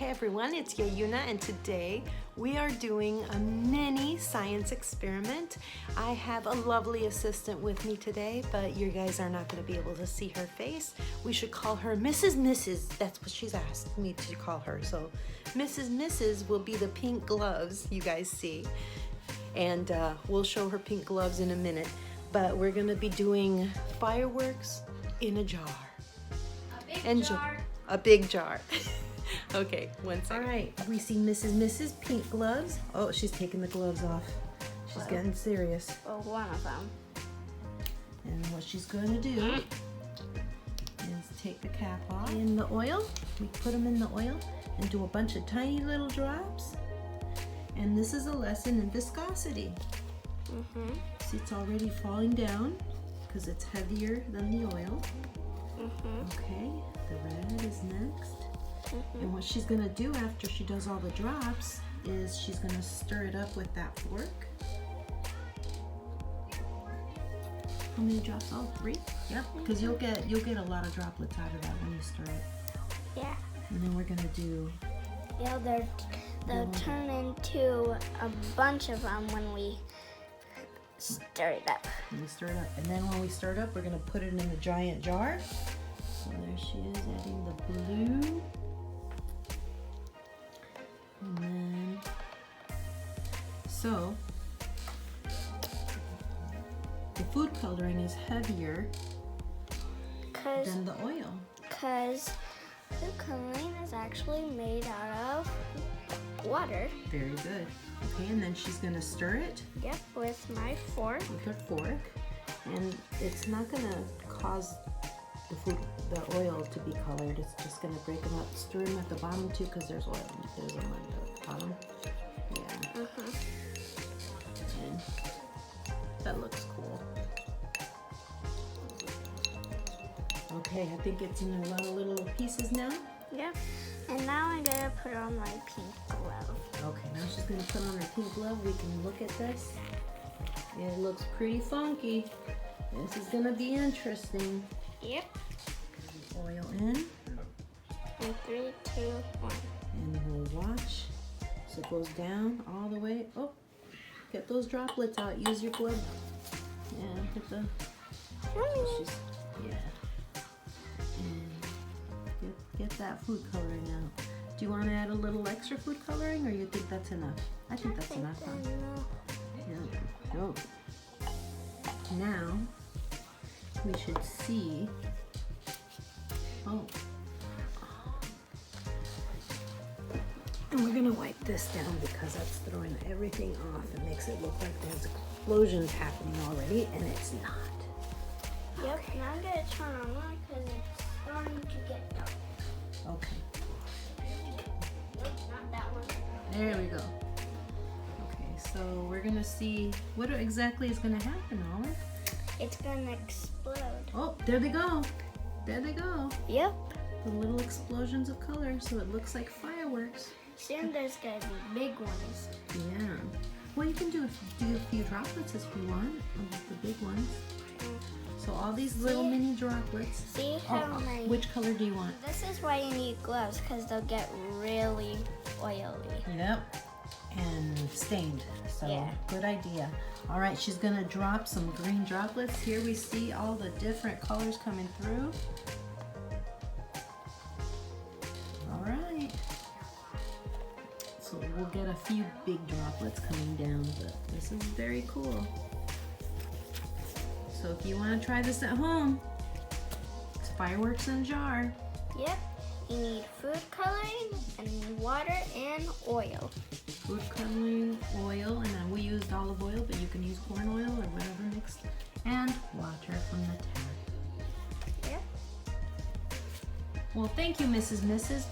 Hey everyone, it's Yayuna, and today we are doing a mini science experiment. I have a lovely assistant with me today, but you guys are not going to be able to see her face. We should call her Mrs. That's what she's asked me to call her. So Mrs. will be the pink gloves you guys see, and we'll show her pink gloves in a minute. But we're going to be doing fireworks in a jar. A big jar. Okay, 1 second. All right, we see Mrs. pink gloves. Oh, she's taking the gloves off. She's getting serious. Well, one of them. And what she's going to do is take the cap off. In the oil, we put them in the oil and do a bunch of tiny little drops. And this is a lesson in viscosity. See, it's already falling down because it's heavier than the oil. Okay, the red is next. And what she's gonna do after she does all the drops is she's gonna stir it up with that fork. How many drops? Oh, 3? Yep, because you'll get a lot of droplets out of that when you stir it. Yeah. And then we're gonna do. Yeah, they'll turn into a bunch of them when we stir it up. When we stir it up, and then when we stir it up, we're gonna put it in the giant jar. So there she is, adding the blue. And then, so the food coloring is heavier than the oil. Because food coloring is actually made out of water. Very good. Okay, and then she's gonna stir it. Yep, with my fork. With her fork. And it's not gonna cause the oil to be colored. It's just gonna break them up. Stir them at the bottom too, because there's oil. There's one at the bottom. Yeah. And that looks cool. Okay, I think it's in a lot of little pieces now. Yep. And now I'm gonna put on my pink glove. Okay, now she's gonna put on her pink glove. We can look at this. It looks pretty funky. This is gonna be interesting. Yep. Oil in. In 3, 2, 1. And we'll watch. So it goes down all the way. Oh, get those droplets out. Use your glove. Yeah, get the. Yeah. And get that food coloring out. Do you want to add a little extra food coloring, or you think that's enough? I think that's enough. Yeah. Oh. Now we should see. Oh. And we're gonna wipe this down because that's throwing everything off. It makes it look like there's explosions happening already, and it's not. Yep, now I'm gonna turn on one because it's starting to get dark. Okay. Nope, not that one. There we go. Okay, so we're gonna see what exactly is gonna happen, Olive. It's gonna explode. Oh, there they go. There they go. Yep. The little explosions of color, so it looks like fireworks. Soon there's gonna be big ones. Yeah. Well, you can do a few droplets if you want, of the big ones. So all these little mini droplets. See how many? Which color do you want? This is why you need gloves, because they'll get really oily. Yep. And stained. So Yeah. Good idea. All right, she's gonna drop some green droplets. Here we see all the different colors coming through. All right. So we'll get a few big droplets coming down, but this is very cool. So if you want to try this at home, it's fireworks in a jar. Yep. You need food coloring and water and oil. Food coloring, oil, and then we used olive oil, but you can use corn oil or whatever mixed, and water from the tap. Yep. Well, thank you, Mrs.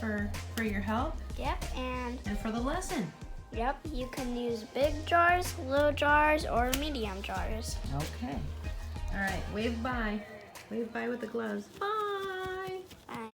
for your help. Yep, and for the lesson. Yep, you can use big jars, little jars, or medium jars. Okay. All right, wave bye. Wave bye with the gloves. Bye.